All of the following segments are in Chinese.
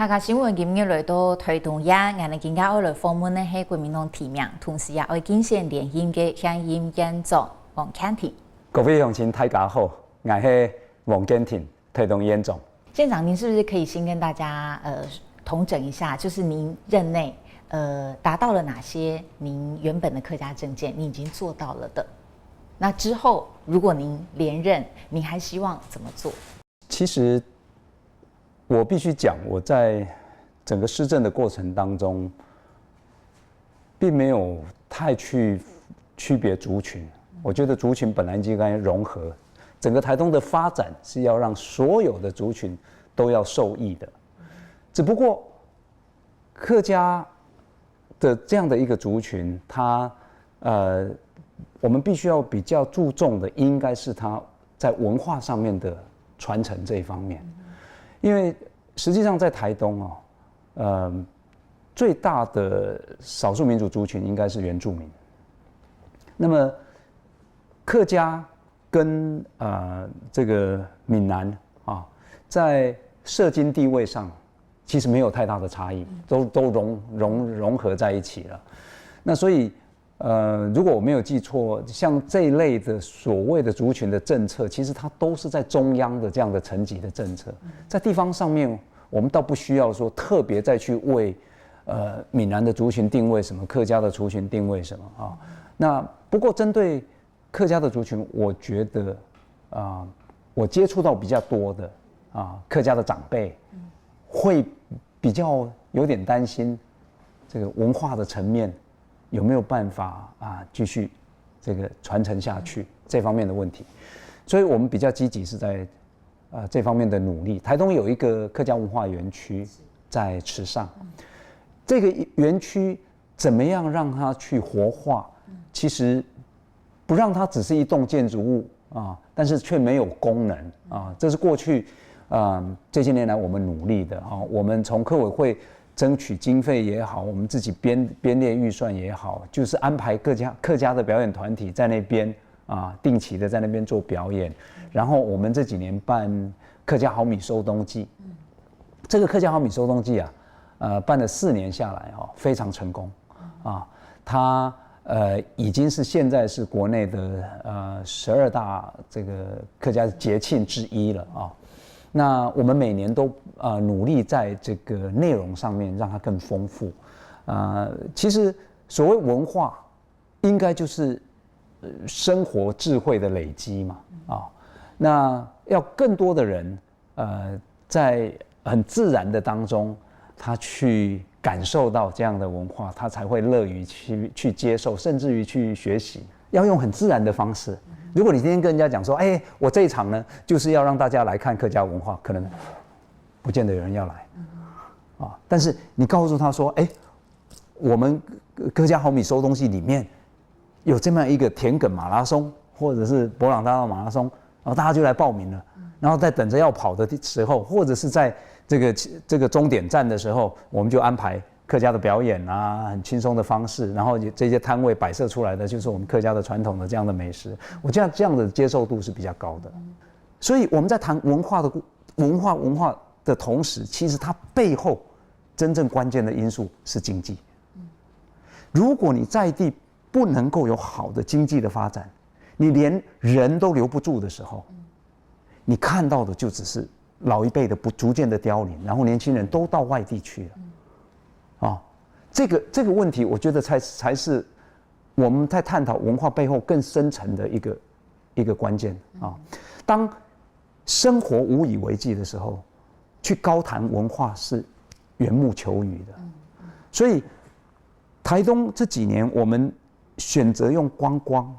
客家新闻今日来到推动也，我哋今日要来访问的是国民党提名，同时也为竞选连任的乡议院长王建廷。各位乡亲大家好，我是王建廷，推动院长。县长，您是不是可以先跟大家统整一下，就是您任内达到了哪些您原本的客家政见，你已经做到了的？那之后如果您连任，您还希望怎么做？其实我必须讲，我在整个施政的过程当中，并没有太去区别族群。我觉得族群本来就应该融合，整个台东的发展是要让所有的族群都要受益的。只不过客家的这样的一个族群，它我们必须要比较注重的，应该是它在文化上面的传承这一方面。因为实际上在台东最大的少数民族族群应该是原住民。那么客家跟这个闽南在社经地位上其实没有太大的差异，都融合在一起了。那所以如果我没有记错，像这一类的所谓的族群的政策，其实它都是在中央的这样的层级的政策，在地方上面，我们倒不需要说特别再去为闽南的族群定位什么，客家的族群定位什么啊。那不过针对客家的族群，我觉得我接触到比较多的客家的长辈，会比较有点担心这个文化的层面有没有办法继续这个传承下去这方面的问题，所以我们比较积极是在这方面的努力。台东有一个客家文化园区在池上，这个园区怎么样让它去活化？其实不让它只是一栋建筑物但是却没有功能这是过去这些年来我们努力的我们从客委会争取经费也好，我们自己编列预算也好，就是安排客家的表演团体在那边定期的在那边做表演。然后我们这几年办客家好米收冬季，这个客家好米收冬季办了4年下来非常成功它已经是现在是国内的12大这个客家节庆之一了那我们每年都努力在这个内容上面让它更丰富其实所谓文化，应该就是生活智慧的累积嘛那要更多的人在很自然的当中，他去感受到这样的文化，他才会乐于去接受，甚至于去学习。要用很自然的方式。如果你今天跟人家讲说，我这一场呢，就是要让大家来看客家文化，可能不见得有人要来但是你告诉他说，我们客家好米收东西里面有这么一个田埂马拉松，或者是伯朗大道马拉松，然后大家就来报名了，然后在等着要跑的时候，或者是在这个终点站的时候，我们就安排客家的表演很轻松的方式，然后这些摊位摆设出来的就是我们客家的传统的这样的美食，我觉得这样的接受度是比较高的。所以我们在谈文化的同时，其实它背后真正关键的因素是经济。如果你在地不能够有好的经济的发展，你连人都留不住的时候，你看到的就只是老一辈的逐渐的凋零，然后年轻人都到外地去了这个问题，我觉得才是我们在探讨文化背后更深层的一个关键当生活无以为继的时候，去高谈文化是缘木求鱼的。所以台东这几年，我们选择用观光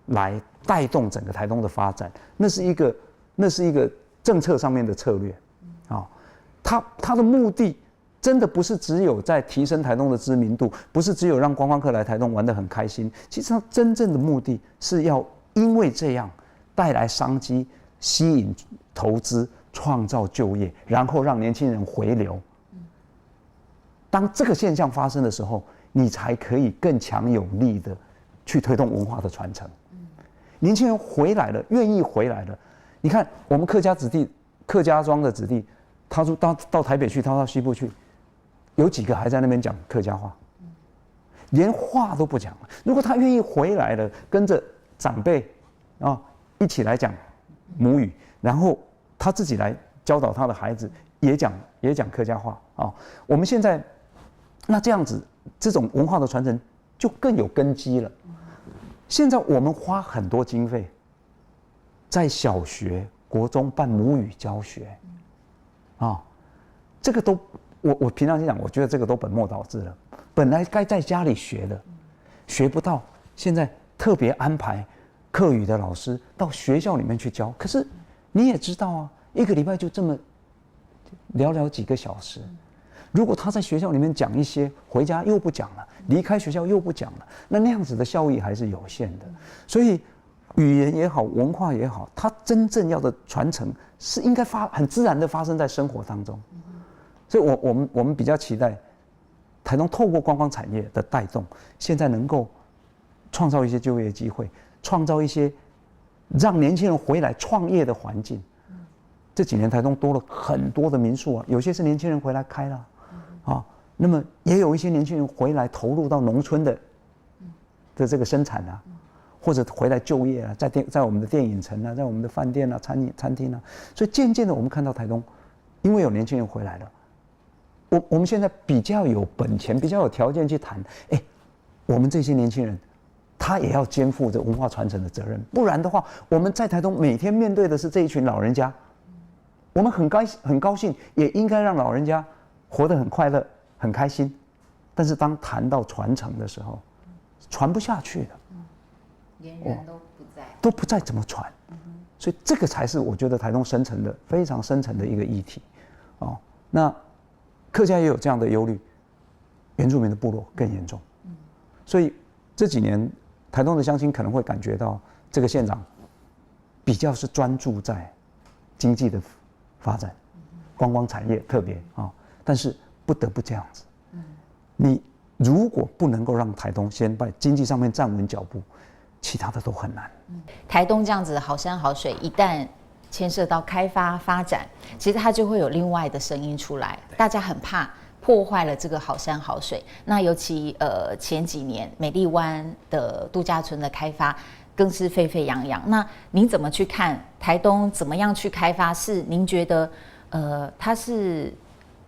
来带动整个台东的发展，那是一个政策上面的策略它的目的真的不是只有在提升台东的知名度，不是只有让观光客来台东玩得很开心。其实它真正的目的是要因为这样带来商机，吸引投资，创造就业，然后让年轻人回流。当这个现象发生的时候，你才可以更强有力的去推动文化的传承。年轻人回来了，愿意回来了。你看我们客家子弟、客家庄的子弟，他说到台北去，他到西部去，有几个还在那边讲客家话，连话都不讲。如果他愿意回来了，跟着长辈一起来讲母语，然后他自己来教导他的孩子也讲客家话我们现在那这样子，这种文化的传承就更有根基了。现在我们花很多经费在小学、国中办母语教学，这个都我平常心讲，我觉得这个都本末倒置了。本来该在家里学的，学不到，现在特别安排课语的老师到学校里面去教。可是你也知道啊，一个礼拜就这么寥寥几个小时。如果他在学校里面讲一些，回家又不讲了，离开学校又不讲了，那样子的效益还是有限的。所以语言也好，文化也好，它真正要的传承是应该很自然的发生在生活当中。所以我们比较期待台东透过观光产业的带动，现在能够创造一些就业机会，创造一些让年轻人回来创业的环境。这几年台东多了很多的民宿有些是年轻人回来开了。那么也有一些年轻人回来投入到农村的这个生产或者回来就业在我们的电影城在我们的饭店餐厅所以渐渐的我们看到台东，因为有年轻人回来了，我们现在比较有本钱，比较有条件去谈，我们这些年轻人，他也要肩负着文化传承的责任，不然的话，我们在台东每天面对的是这一群老人家，我们很高兴，也应该让老人家活得很快乐、很开心。但是当谈到传承的时候，传不下去了，连人都不在怎么传？所以这个才是我觉得台东非常深层的一个议题。那客家也有这样的忧虑，原住民的部落更严重。所以这几年台东的乡亲可能会感觉到，这个县长比较是专注在经济的发展，观光产业特别但是不得不这样子。你如果不能够让台东先在经济上面站稳脚步，其他的都很难。台东这样子好山好水，一旦牵涉到开发发展，其实它就会有另外的声音出来，大家很怕破坏了这个好山好水。那尤其前几年美丽湾的度假村的开发更是沸沸扬扬。那您怎么去看台东怎么样去开发？是您觉得它是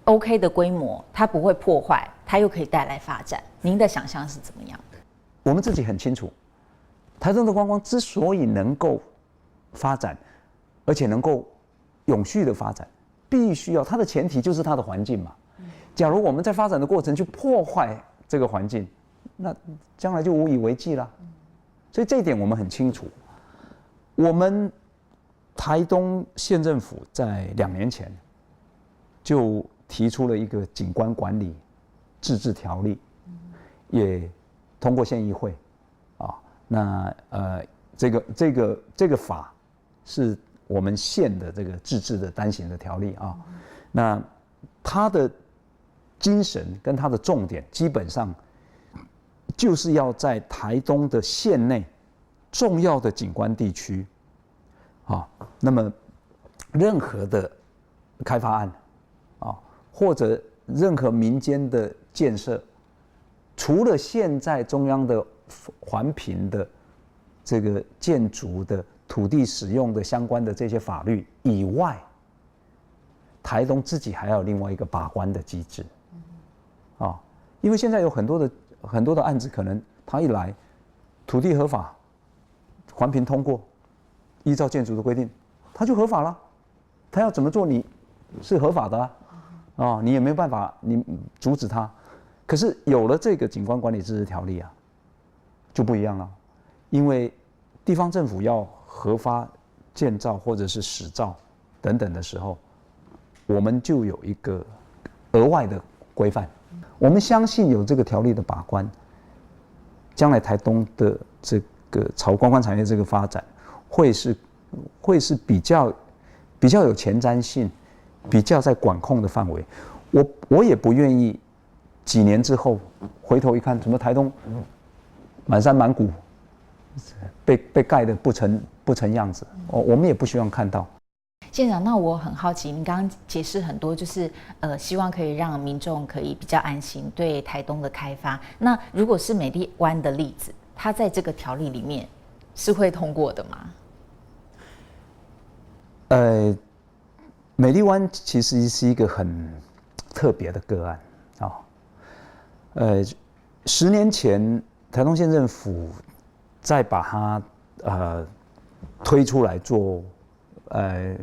OK 的规模，它不会破坏，它又可以带来发展？您的想象是怎么样的？我们自己很清楚，台东的观光之所以能够发展，而且能够永续的发展，必须要它的前提就是它的环境嘛。假如我们在发展的过程去破坏这个环境，那将来就无以为继了。所以这一点我们很清楚。我们台东县政府在2年前就提出了一个景观管理自治条例，也通过县议会那这个法是我们县的这个自治的单行的条例那它的精神跟它的重点基本上就是要在台东的县内重要的景观地区那么任何的开发案或者任何民间的建设，除了现在中央的环评的这个建筑的土地使用的相关的这些法律以外，台东自己还要有另外一个把关的机制因为现在有很多的案子，可能他一来土地合法，环评通过，依照建筑的规定，他就合法了。他要怎么做，你是合法的你也没有办法你阻止他。可是有了这个景观管理自治条例就不一样了，因为地方政府要核发建造或者是使照等等的时候，我们就有一个额外的规范。我们相信有这个条例的把关，将来台东的这个朝观光产业这个发展，会是比较有前瞻性，比较在管控的范围。我也不愿意几年之后回头一看，怎么台东满山满谷被盖得不成样子，我们也不希望看到。县长，那我很好奇，您刚刚解释很多，就是希望可以让民众可以比较安心对台东的开发。那如果是美丽湾的例子，它在这个条例里面是会通过的吗？美丽湾其实是一个很特别的个案啊。10年前台东县政府在把它推出来做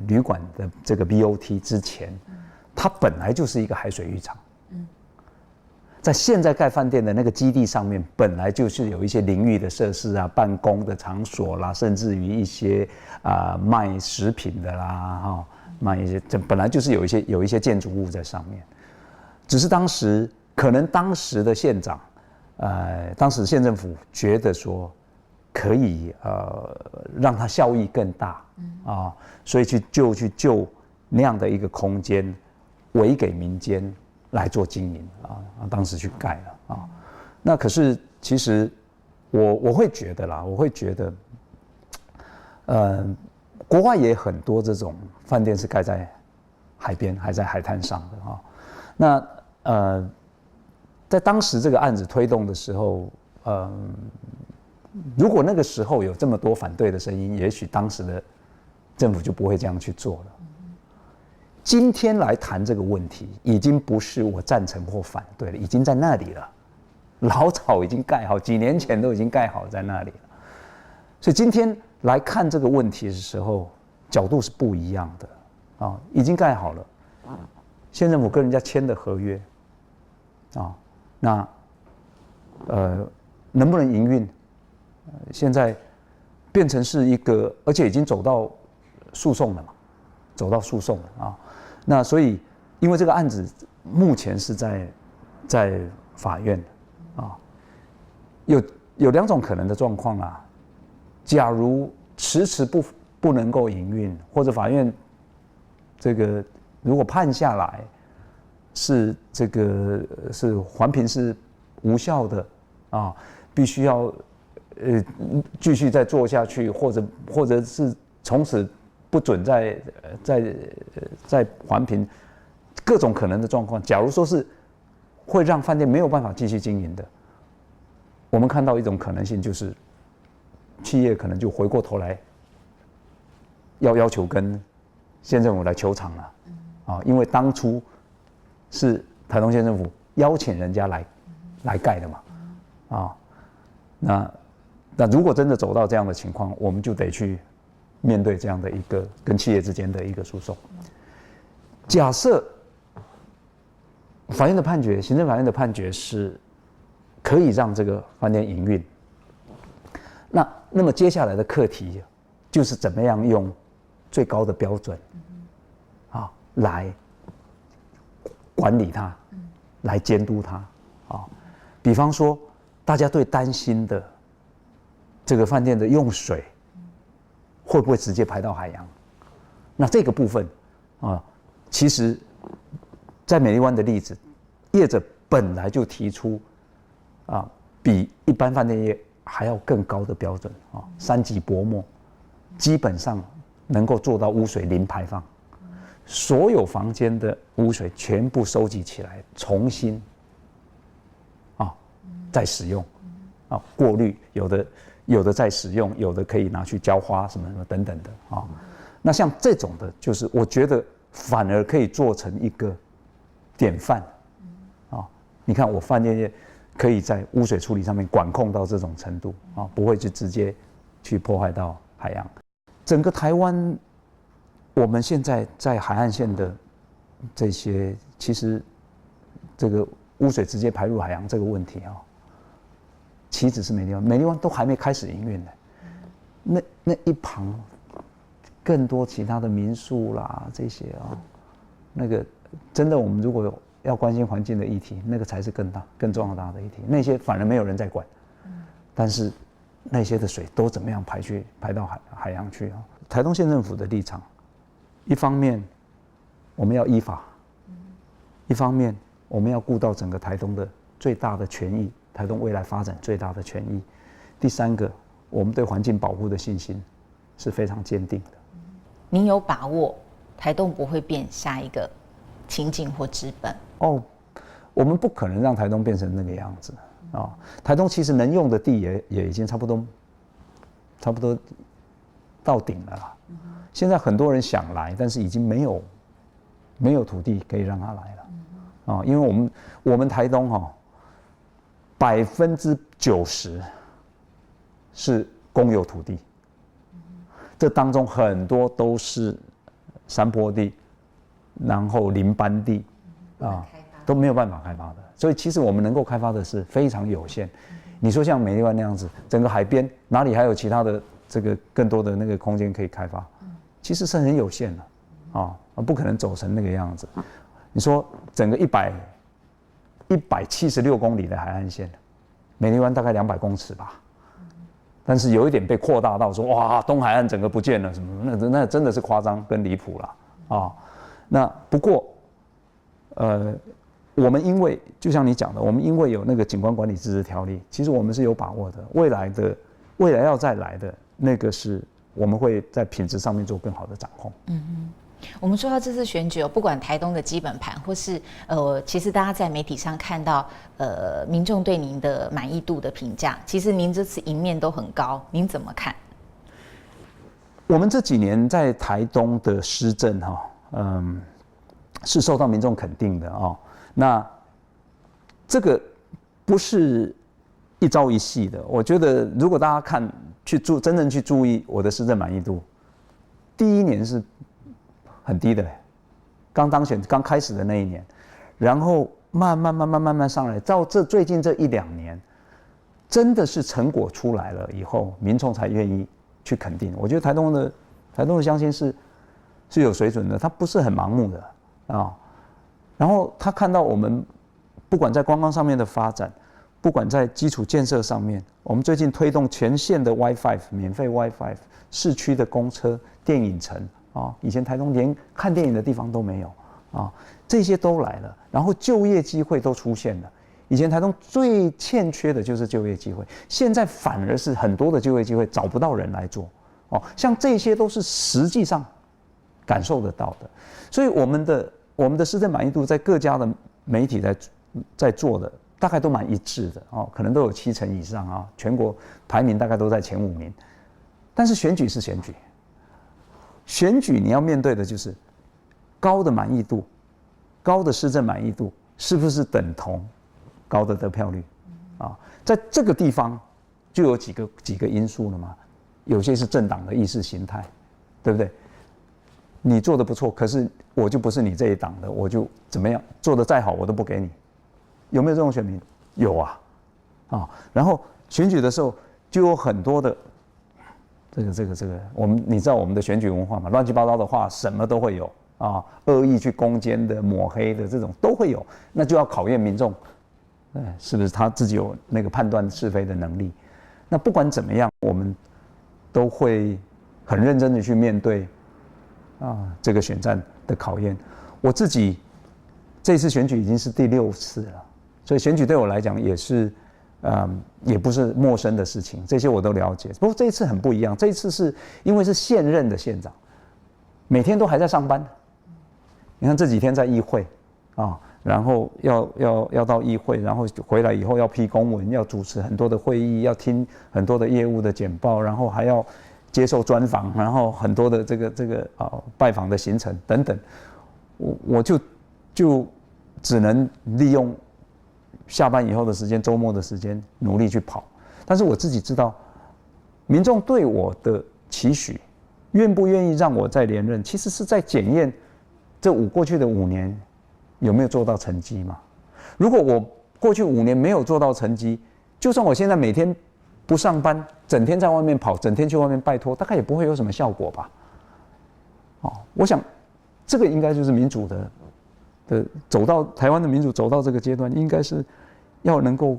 旅馆的这个 BOT 之前，它本来就是一个海水浴场。在现在盖饭店的那个基地上面，本来就是有一些淋浴的设施啊、办公的场所啦，甚至于一些卖食品的啦，卖一些，这本来就是有一些建筑物在上面。只是当时的县长，当时县政府觉得说可以让它效益更大啊，所以去就那样的一个空间委给民间来做经营啊，当时去盖了啊。那可是其实我会觉得啦，国外也很多这种饭店是盖在海边，还在海滩上的啊。那在当时这个案子推动的时候，如果那个时候有这么多反对的声音，也许当时的政府就不会这样去做了。今天来谈这个问题，已经不是我赞成或反对了，已经在那里了，老早已经盖好，几年前都已经盖好在那里了。所以今天来看这个问题的时候，角度是不一样的啊，已经盖好了，县政府跟人家签的合约啊，那能不能营运？现在变成是一个，而且已经走到诉讼了嘛，啊。那所以，因为这个案子目前是在法院啊，有2种可能的状况啊。假如迟不能够营运，或者法院这个如果判下来是这个是环评是无效的啊，必须要继续再做下去，或者是从此不准再环评，各种可能的状况。假如说是会让饭店没有办法继续经营的，我们看到一种可能性就是企业可能就回过头来要求跟县政府来求偿了啊，因为当初是台东县政府邀请人家来盖的嘛啊，那如果真的走到这样的情况，我们就得去面对这样的一个跟企业之间的一个诉讼。假设法院的判决，行政法院的判决是可以让这个饭店营运，那么接下来的课题就是怎么样用最高的标准啊来管理它，来监督它啊。比方说，大家最担心的这个饭店的用水会不会直接排到海洋？那这个部分啊，其实，在美丽湾的例子，业者本来就提出啊，比一般饭店业还要更高的标准啊，3级薄膜，基本上能够做到污水零排放，所有房间的污水全部收集起来，重新啊再使用啊，过滤，有的再使用，有的可以拿去浇花什么等等的啊。那像这种的，就是我觉得反而可以做成一个典范啊。你看我饭店业可以在污水处理上面管控到这种程度啊，不会去直接去破坏到海洋。整个台湾，我们现在在海岸线的这些，其实这个污水直接排入海洋这个问题啊，岂止是美丽湾，美丽湾都还没开始营运呢。那一旁更多其他的民宿啦这些啊，那个真的我们如果要关心环境的议题，那个才是更重要的议题。那些反而没有人在管，但是那些的水都怎么样排到海洋去啊？台东县政府的立场，一方面我们要依法，一方面我们要顾到整个台东的最大的权益，台东未来发展最大的权益。第三个，我们对环境保护的信心是非常坚定的。您有把握台东不会变下一个清境或知本？哦，我们不可能让台东变成那个样子啊！台东其实能用的地也已经差不多到顶了啦。现在很多人想来，但是已经没有土地可以让他来了啊！因为我们台东90%是公有土地，这当中很多都是山坡地，然后林班地啊，都没有办法开发的。所以其实我们能够开发的是非常有限。你说像美丽湾那样子，整个海边哪里还有其他的这个更多的那个空间可以开发？其实是很有限的啊，不可能走成那个样子。你说整个176公里的海岸线，美丽湾大概200公尺吧，但是有一点被扩大到说哇，东海岸整个不见了什么，那真的是夸张跟离谱了啊。那不过，我们因为就像你讲的，我们因为有那个景观管理自治条例，其实我们是有把握的。未来要再来的那个是我们会在品质上面做更好的掌控。我们说到这次选举不管台东的基本盘，或是其实大家在媒体上看到民众对您的满意度的评价，其实您这次赢面都很高，您怎么看？我们这几年在台东的施政是受到民众肯定的哦。那这个不是一朝一夕的，我觉得如果大家真正去注意我的施政满意度，第1年是很低的，刚当选刚开始的那一年，然后慢慢上来，到最近这1-2年，真的是成果出来了以后，民众才愿意去肯定。我觉得台东的乡亲是有水准的，他不是很盲目的啊。然后他看到我们不管在观光上面的发展，不管在基础建设上面，我们最近推动全县的 WiFi 免费 WiFi， 市区的公车、电影城啊，以前台东连看电影的地方都没有啊，这些都来了，然后就业机会都出现了。以前台东最欠缺的就是就业机会，现在反而是很多的就业机会找不到人来做哦，像这些都是实际上感受得到的，所以我们的施政满意度在各家的媒体在做的大概都蛮一致的哦，可能都有70%以上啊，全国排名大概都在前5名。但是选举是选举，选举你要面对的就是高的满意度，高的施政满意度是不是等同高的得票率啊？在这个地方就有几个因素了嘛，有些是政党的意识形态，对不对？你做的不错，可是我就不是你这一党的，我就怎么样做的再好我都不给你，有没有这种选民？有啊，然后选举的时候就有很多的这个，你知道我们的选举文化嘛，乱七八糟的话什么都会有啊，恶意去攻坚的、抹黑的这种都会有，那就要考验民众，是不是他自己有那个判断是非的能力？那不管怎么样，我们都会很认真的去面对这个选战的考验。我自己这次选举已经是第6次了，所以选举对我来讲也是也不是陌生的事情，这些我都了解。不过这一次很不一样，这一次是因为是现任的县长，每天都还在上班。你看这几天在议会然后要到议会，然后回来以后要批公文，要主持很多的会议，要听很多的业务的简报，然后还要接受专访，然后很多的这个拜访的行程等等，我就只能利用下班以后的时间、周末的时间努力去跑。但是我自己知道，民众对我的期许，愿不愿意让我再连任，其实是在检验过去的5年有没有做到成绩嘛。如果我过去5年没有做到成绩，就算我现在每天不上班，整天在外面跑，整天去外面拜托，大概也不会有什么效果吧。我想这个应该就是民主的走到台湾的民主走到这个阶段，应该是要能够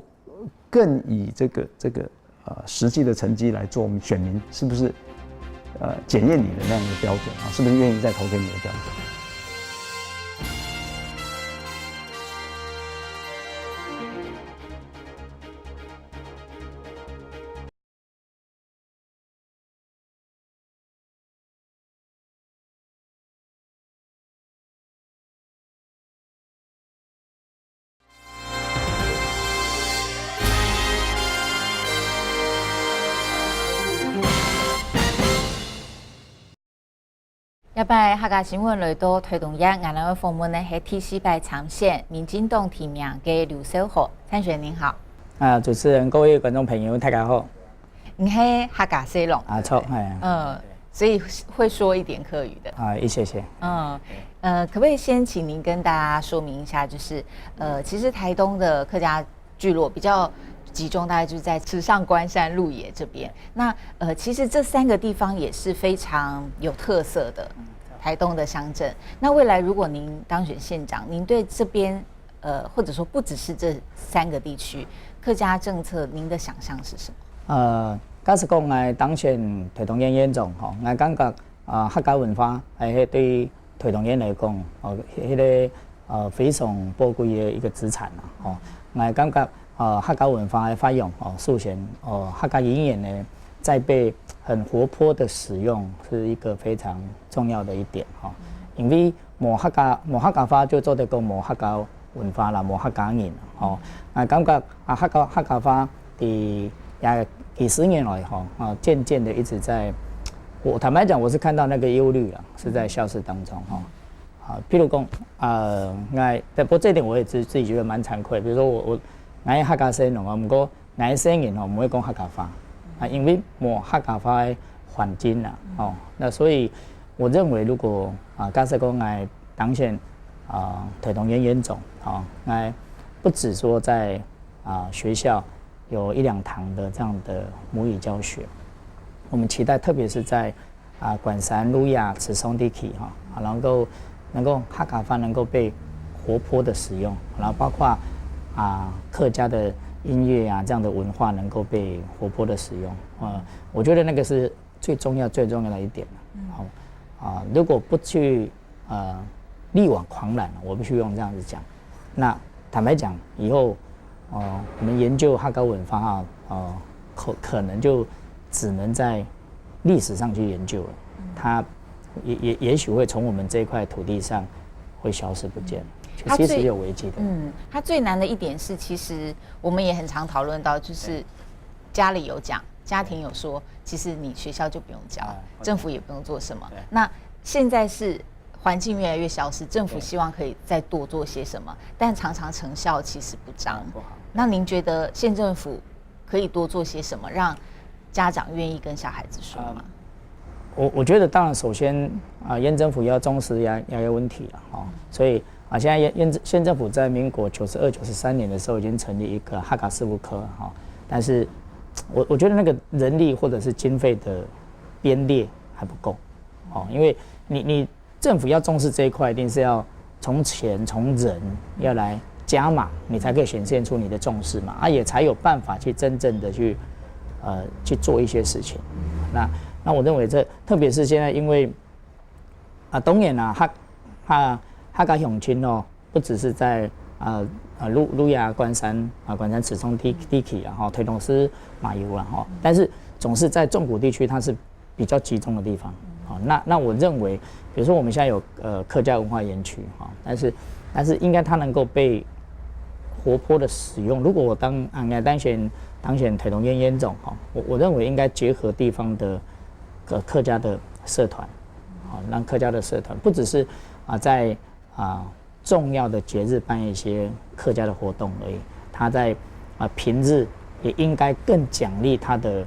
更以这个实际的成绩来做选民是不是检验你的那样的标准是不是愿意再投给你的标准。要拜客家新闻来到推动业，我们访问的是第四摆长线民进党提名的刘秀华参选您好。主持人、各位观众朋友，大家好。你是客家西龙错，所以会说一点客语的谢谢。可不可以先请您跟大家说明一下，就是其实台东的客家聚落比较集中，大概就是在池上、关山、鹿野这边。那其实这3个地方也是非常有特色的台东的乡镇。那未来如果您当选县长，您对这边或者说不只是这3个地区客家政策，您的想象是什么？假使讲我当选台东县县长吼，我感觉客家文化係對台東縣來講，迄個非常寶貴的一個資產啦，吼。我感覺客家文化的發揚速賢，客家語言呢在被很活潑的使用，是一個非常重要的一點吼。因為無客家話就做得講無客家文化啦，無客家人吼。我感覺客家話的也幾十年來漸漸的一直在。我坦白講，我是看到那個憂慮了，是在消失當中譬如講，不過這一點我也自己覺得蠻慚愧。比如說我客家聲咯，不過我聲音唔會講客家話因為冇客家話的環境啦那所以我認為如果假設講我當選台東縣縣長我不只說在學校有1、2堂的這樣的母語教學。我們期待，特別是在關山、鹿野、池上地區能夠客家話能夠被活潑的使用，然後包括客家的音樂這樣的文化能夠被活潑的使用我覺得那個是最重要的一點如果不去力挽狂瀾，我必須用這樣子講。那坦白講，以後我們研究客家文化可能就只能在歷史上去研究了，它也許會從我們這塊土地上會消失不見，其實有危機的。它最難的一點是，其實我們也很常討論到，就是家裡有講，家庭有說，其實你學校就不用教，政府也不用做什麼。那現在是環境越來越消失，政府希望可以再多做些什麼，但常常成效其實不彰。那您覺得縣政府可以多做些什麼，讓家長願意跟小孩子說嗎？我覺得當然首先縣政府要重視牙醫問題了所以現在縣政府在民國92、93年的時候已經成立一個客家事務科但是我覺得那個人力或者是經費的編列還不夠因為你政府要重視這一塊，一定是要從錢從人要來加碼，你才可以顯現出你的重視嘛也才有辦法去真正的去做一些事情。那我認為這特別是現在，因為當然客家鄉親不只是在鹿野、關山池上地區台東是馬油但是總是在縱谷地區，它是比較集中的地方那我認為，比如說我們現在有客家文化園區但是應該它能夠被活潑的使用。如果我當選台東縣縣長我認為應該結合地方的客家的社團讓客家的社團不只是在重要的節日辦一些客家的活動而已，他在平日也應該更獎勵他的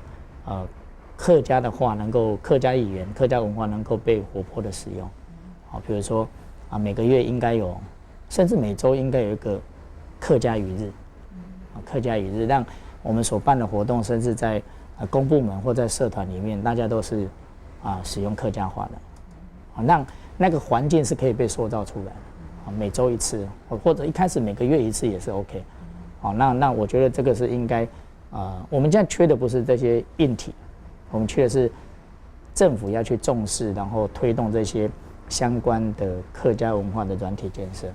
客家的話能夠客家語言、客家文化能夠被活潑的使用比如說每個月應該有，甚至每週應該有一個客家語日客家語日，讓我們所辦的活動，甚至在公部門或在社團裡面，大家都是使用客家話的讓那個環境是可以被塑造出來的每週一次或者一開始每個月一次也是 OK 那我覺得這個是應該我們現在缺的不是這些硬體，我們缺的是政府要去重視，然後推動這些相關的客家文化的軟體建設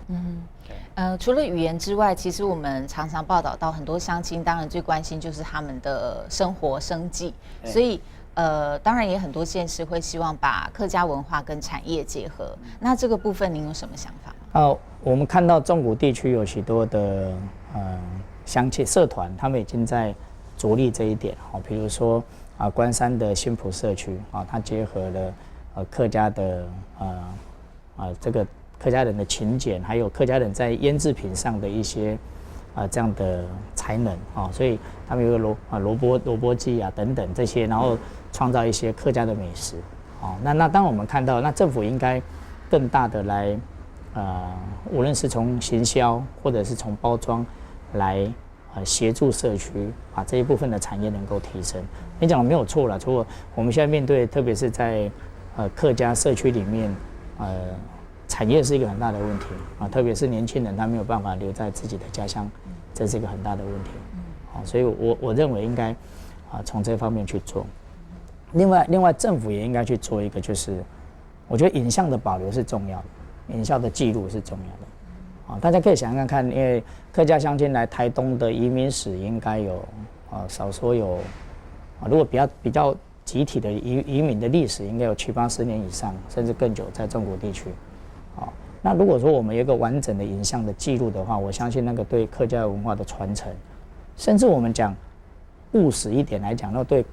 除了語言之外，其實我們常常報道到很多鄉親，當然最關心就是他們的生活生計，所以當然也很多縣市會希望把客家文化跟產業結合。那這個部分您有什麼想法？我們看到縱谷地區有許多的鄉親社團，他們已經在着力這一點比如說關山的新埔社區它結合了客家的这个客家人的勤俭，还有客家人在腌制品上的一些这样的才能啊，所以他们有个萝卜鸡啊等等这些，然后创造一些客家的美食。那当我们看到，那政府应该更大的来无论是从行销或者是从包装来协助社区把这一部分的产业能够提升。你讲的没有错了，除了我们现在面对，特别是在客家社区里面，产业是一个很大的问题啊，特别是年轻人他没有办法留在自己的家乡，这是一个很大的问题。所以我认为应该从这方面去做。另外政府也应该去做一个，就是我觉得影像的保留是重要的，影像的记录是重要的。大家可以想想看，因为客家乡亲来台东的移民史应该有少说有如果比较集体的移民的历史，应该有70-80年以上，甚至更久，在中国地区。那如果说我们有一个完整的影像的记录的话，我相信那个对客家文化的传承，甚至我们讲务实一点来讲，那对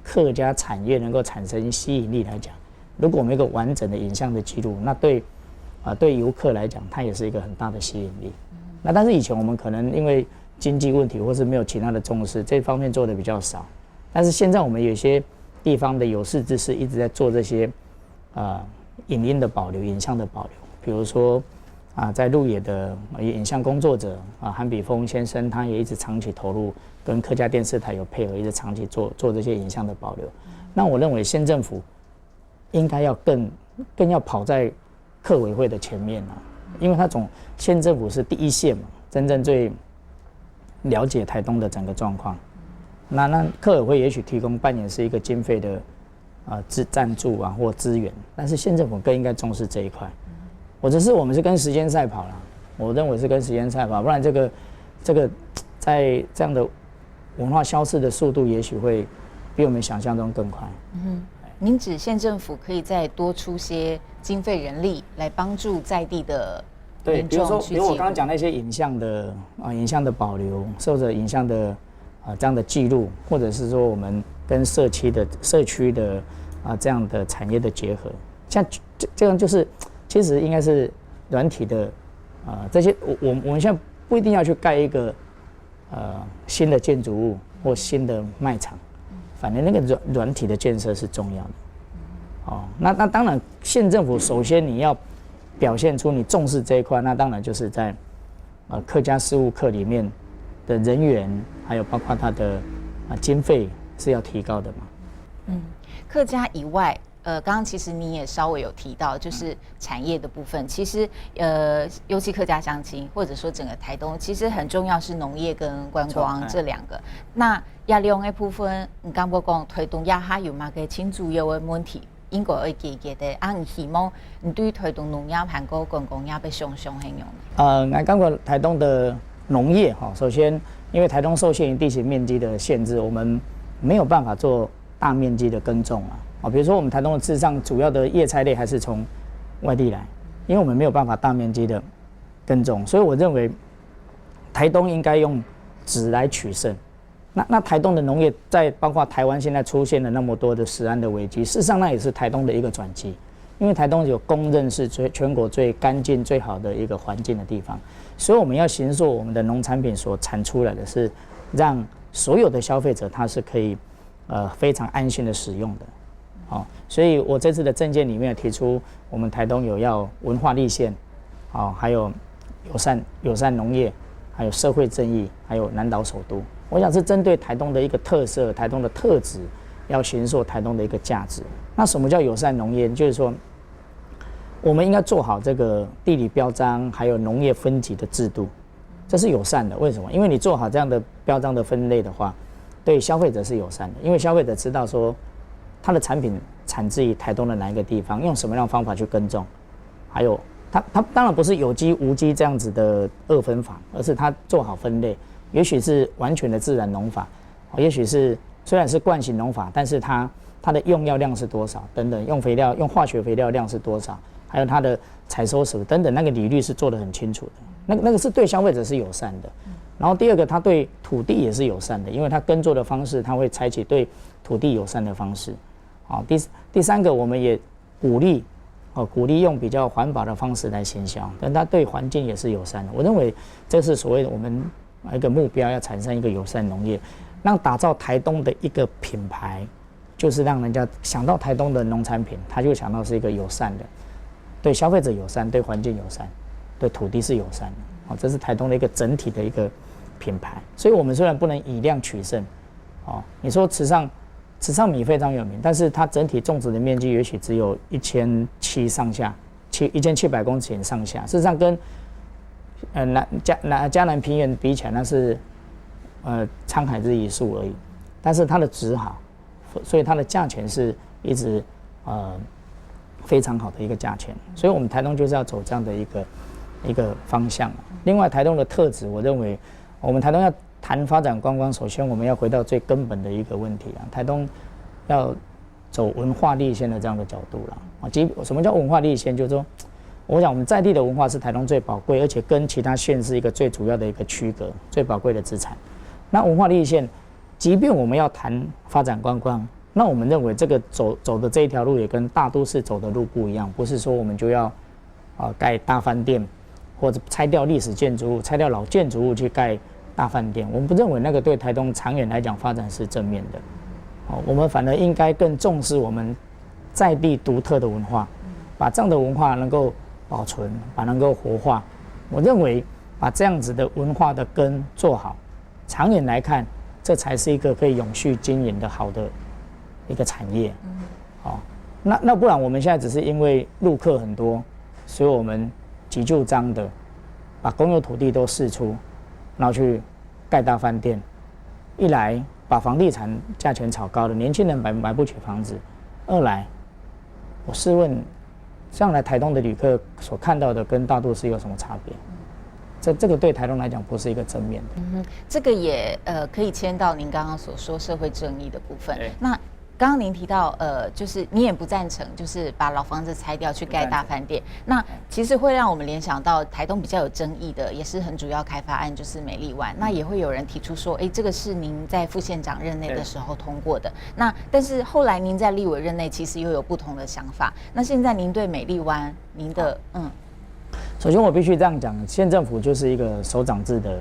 客家产业能够产生吸引力来讲，如果我们有一个完整的影像的记录，那对游客来讲，它也是一个很大的吸引力。那但是以前我们可能因为经济问题，或是没有其他的重视，这方面做的比较少。但是现在我们有些地方的有识之士一直在做这些影音的保留、影像的保留。比如说在鹿野的影像工作者韩比峰先生，他也一直长期投入，跟客家电视台有配合，一直长期做这些影像的保留。那我认为县政府应该要更要跑在客委会的前面因为他县政府是第一线嘛，真正最了解台东的整个状况。那客委会也许扮演是一个经费的赞助或资源，但是县政府更应该重视这一块。我们是跟时间赛跑了，我认为是跟时间赛跑，不然这个在这样的文化消失的速度，也许会比我们想象中更快。您指县政府可以再多出些经费人力来帮助在地的民众去记录，比如我刚刚讲那些影像的保留，受着影像的这样的记录，或者是说我们跟社区的这样的产业的结合，像这样就是其实应该是软体的这些我们现在不一定要去盖一个新的建筑物或新的卖场，反正那个软体的建设是重要的。那当然县政府首先你要表现出你重视这一块，那当然就是在客家事务课里面的人员，还有包括它的经费是要提高的嘛。客家以外，刚刚其实你也稍微有提到，就是产业的部分。其实尤其客家乡亲，或者说整个台东，其实很重要是农业跟观光这两个。那亚利用的部分，你刚不讲推动亚哈有嘛个清主要的问题，应该会解决的。希望你对于推动农业和观光业被上很用。我刚过台东的农业首先因为台东受限于地形面积的限制，我们没有办法做大面积的耕种比如说我们台东的事实上主要的叶菜类还是从外地来，因为我们没有办法大面积的耕种，所以我认为台东应该用质来取胜。那台东的农业在包括台湾现在出现了那么多的食安的危机，事实上那也是台东的一个转机，因为台东有公认是全国最干净最好的一个环境的地方，所以我们要形塑我们的农产品所产出来的是让所有的消费者他是可以非常安心的使用的。所以我这次的政见里面提出，我们台东有要文化立县，还有友善农业，还有社会正义，还有南岛首都。我想是针对台东的一个特色，台东的特质，要形塑台东的一个价值。那什么叫友善农业？就是说，我们应该做好这个地理标章，还有农业分级的制度，这是友善的。为什么？因为你做好这样的标章的分类的话，对消费者是友善的，因为消费者知道说，它的产品产自于台东的哪一个地方，用什么样的方法去耕种，还有它当然不是有机无机这样子的二分法，而是它做好分类，也许是完全的自然农法，也许是虽然是惯性农法，但是它的用药量是多少等等，用化学肥料量是多少，还有它的采收时等等，那个比率是做得很清楚的，那个是对消费者是友善的。然后第二个，它对土地也是友善的，因为它耕作的方式，它会采取对土地友善的方式。第三个，我们也鼓励用比较环保的方式来行销，但它对环境也是友善的。我认为这是所谓的我们一个目标，要产生一个友善农业，让打造台东的一个品牌，就是让人家想到台东的农产品，他就想到是一个友善的，对消费者友善，对环境友善，对土地是友善的。这是台东的一个整体的一个品牌。所以我们虽然不能以量取胜，你说池上米非常有名，但是它整体种植的面积也许只有1700上下，1700公顷上下。事实上跟嘉南平原比起来，那是沧海之一粟而已。但是它的质好，所以它的价钱是一直非常好的一个价钱。所以我们台东就是要走这样的一个方向。另外，台东的特质，我认为我们台东要谈发展观光，首先我们要回到最根本的一个问题啊，台东要走文化立县的这样的角度了。什么叫文化立县？就是说，我想我们在地的文化是台东最宝贵，而且跟其他县是一个最主要的一个区隔，最宝贵的资产。那文化立县，即便我们要谈发展观光，那我们认为这个走的这一条路也跟大都市走的路不一样，不是说我们就要盖大饭店，或者拆掉历史建筑物、拆掉老建筑物去盖大饭店。我们不认为那个对台东长远来讲发展是正面的。我们反而应该更重视我们在地独特的文化，把这样的文化能够保存，能够活化。我认为把这样子的文化的根做好，长远来看，这才是一个可以永续经营的好的一个产业。那不然我们现在只是因为陆客很多，所以我们急就章的把公有土地都释出，然后去盖大饭店，一来把房地产价钱炒高了，年轻人买不起房子；二来，我试问，这样来台东的旅客所看到的跟大都市有什么差别？这个对台东来讲不是一个正面的。这个也可以牵到您刚刚所说社会正义的部分。那刚刚您提到就是你也不赞成，就是把老房子拆掉去盖大饭店。那其实会让我们联想到台东比较有争议的，也是很主要开发案，就是美丽湾。那也会有人提出说，这个是您在副县长任内的时候通过的。那但是后来您在立委任内，其实又有不同的想法。那现在您对美丽湾，您的首先我必须这样讲，县政府就是一个首长制的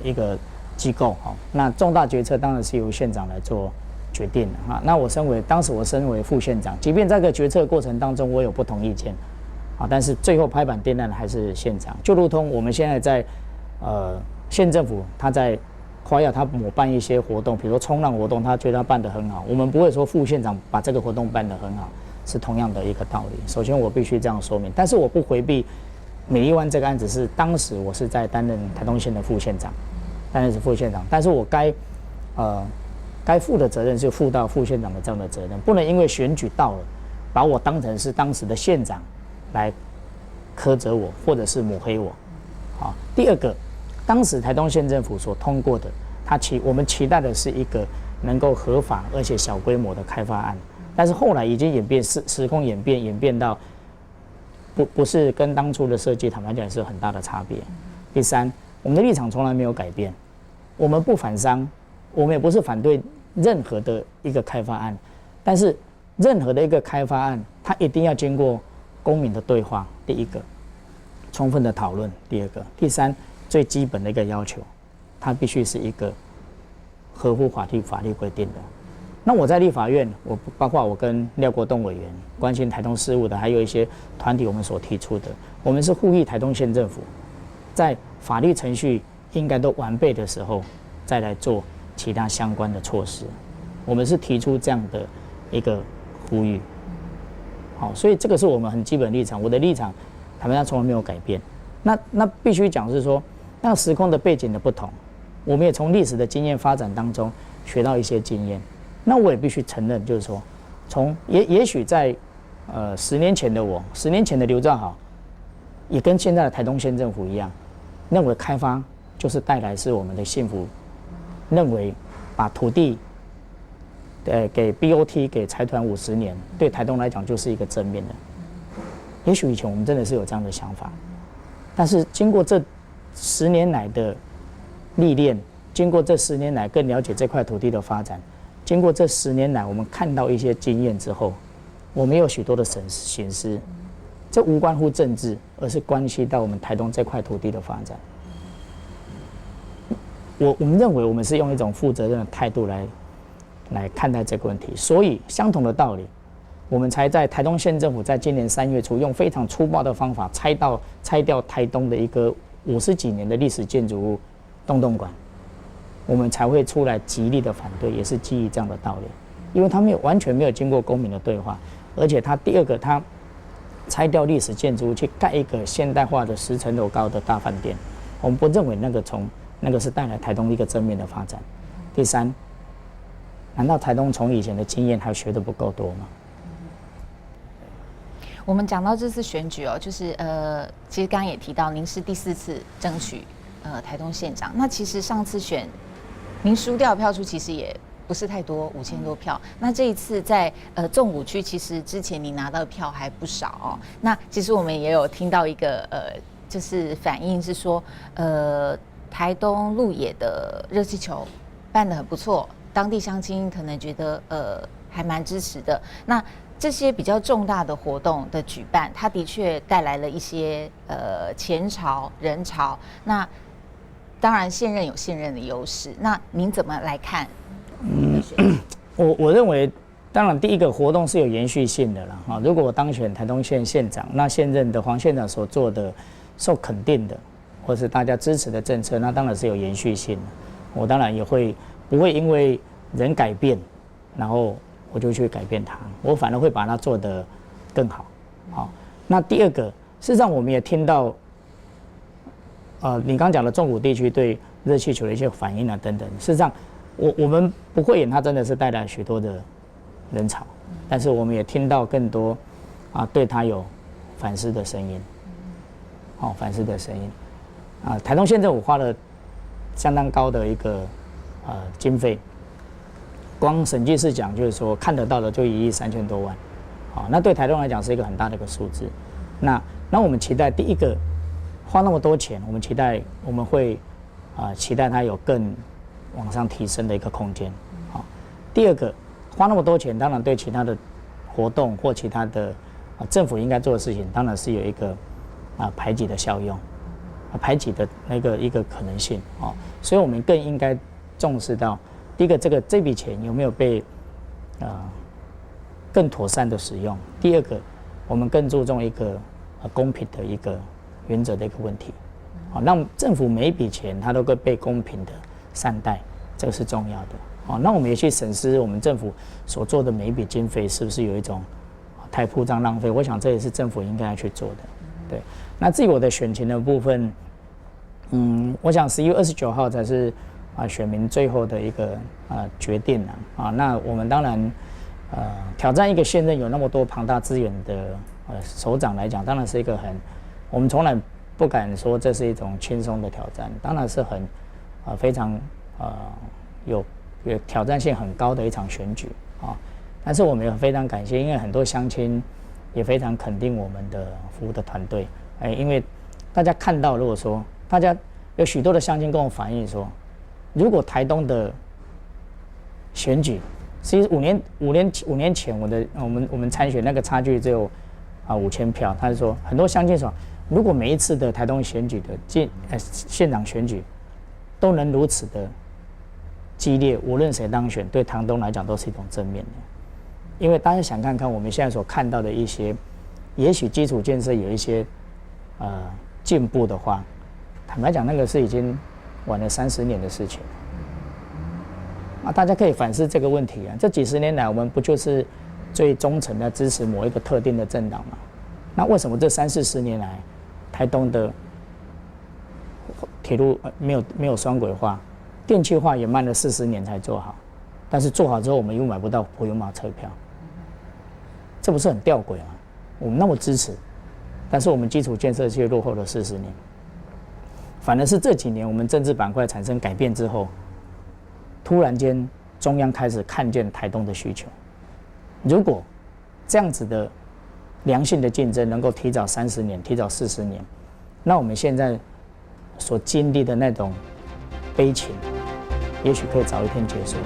一个机构，那重大决策当然是由县长来做决定的。那当时我身为副县长，即便在这个决策过程当中我有不同意见，但是最后拍板定案的还是县长。就如同我们现在在县政府他在夸耀他某办一些活动，比如说冲浪活动，他觉得他办得很好，我们不会说副县长把这个活动办得很好，是同样的一个道理。首先我必须这样说明，但是我不回避美丽湾这个案子是当时我是在担任台东县的副县长，但是我该负的责任是负到副县长的这样的责任，不能因为选举到了，把我当成是当时的县长来苛责我或者是抹黑我。第二个，当时台东县政府所通过的，我们期待的是一个能够合法而且小规模的开发案，但是后来已经时空演变到不是跟当初的设计坦白讲是有很大的差别。第三，我们的立场从来没有改变，我们不反商，我们也不是反对任何的一个开发案，但是任何的一个开发案，它一定要经过公民的对话，第一个，充分的讨论，第二个，第三，最基本的一个要求，它必须是一个合乎法律规定的。那我在立法院，包括我跟廖国栋委员关心台东事务的，还有一些团体，我们所提出的，我们是呼吁台东县政府在法律程序应该都完备的时候，再来做其他相关的措施。我们是提出这样的一个呼吁。所以这个是我们很基本立场。我的立场，坦白讲从来没有改变。那必须讲是说，那时空的背景的不同，我们也从历史的经验发展当中学到一些经验。那我也必须承认，就是说，也许在10年前的10年前的刘兆豪，也跟现在的台东县政府一样，认为开发就是带来是我们的幸福，认为把土地给 BOT 给财团50年，对台东来讲就是一个正面的。也许以前我们真的是有这样的想法，但是经过这10年来的历练，经过这10年来更了解这块土地的发展，经过这10年来我们看到一些经验之后，我们有许多的损失，这无关乎政治，而是关系到我们台东这块土地的发展。我们认为我们是用一种负责任的态度来看待这个问题，所以相同的道理，我们才在台东县政府在今年3月初用非常粗暴的方法拆掉台东的一个50几年的历史建筑物东东馆，我们才会出来极力的反对，也是基于这样的道理，因为他完全没有经过公民的对话，而且他第二个他拆掉历史建筑物去盖一个现代化的10层楼高的大饭店，我们不认为那个是带来台东一个正面的发展。第三，难道台东从以前的经验还学得不够多吗？我们讲到这次选举哦，就是其实刚刚也提到，您是第4次争取台东县长。那其实上次选您输掉的票数其实也不是太多，5000多票。那这一次在纵谷区，其实之前您拿到的票还不少哦。那其实我们也有听到一个就是反应是说，台东鹿野的热气球办得很不错，当地乡亲可能觉得还蛮支持的。那这些比较重大的活动的举办，它的确带来了一些钱潮、人潮。那当然现任有现任的优势，那您怎么来看？我认为，当然第一个活动是有延续性的啦。如果我当选台东县县长，那现任的黄县长所做的受肯定的，或是大家支持的政策，那当然是有延续性的。我当然也不会因为人改变，然后我就去改变它，我反而会把它做得更好。好，那第二个，事实上我们也听到，你刚讲的纵谷地区对热气球的一些反应啊等等，事实上我们不会演它真的是带来许多的人潮，但是我们也听到更多对它有反思的声音，反思的声音。台东县政府花了相当高的一个经费，光审计师讲就是说看得到的就1亿3000多万，那对台东来讲是一个很大的一个数字。那我们期待第一个花那么多钱，我们期待我们会期待它有更往上提升的一个空间。第二个花那么多钱，当然对其他的活动或其他的政府应该做的事情，当然是有一个排挤的效用。排挤的一个可能性所以我们更应该重视到第一个这笔钱有没有被更妥善的使用。第二个，我们更注重一个公平的一个原则的一个问题，让政府每一笔钱它都会被公平的善待，这个是重要的。那我们也去审视我们政府所做的每一笔经费是不是有一种太铺张浪费，我想这也是政府应该要去做的。对，那至于我的选情的部分，我想11月29号才是选民最后的一个决定那我们当然挑战一个现任有那么多庞大资源的首长来讲，当然是一个我们从来不敢说这是一种轻松的挑战，当然是非常有挑战性很高的一场选举但是我们也非常感谢，因为很多乡亲也非常肯定我们的服务的团队，因为大家看到，如果说大家有许多的乡亲跟我反映说，如果台东的选举，其实5年前我们参选那个差距只有5000票，他就说很多乡亲说，如果每一次的台东选举的县长选举都能如此的激烈，无论谁当选，对台东来讲都是一种正面的。因为大家想看看我们现在所看到的一些，也许基础建设有一些进步的话，坦白讲，那个是已经晚了30年的事情。大家可以反思这个问题这几十年来，我们不就是最忠诚的支持某一个特定的政党吗？那为什么这30-40年来，台东的铁路没有双轨化，电气化也慢了40年才做好，但是做好之后，我们又买不到柏油马车票，这不是很吊诡吗？我们那么支持，但是我们基础建设却落后了40年。反而是这几年我们政治板块产生改变之后，突然间中央开始看见台东的需求。如果这样子的良性的竞争能够提早30年、提早40年，那我们现在所经历的那种悲情，也许可以早一天结束。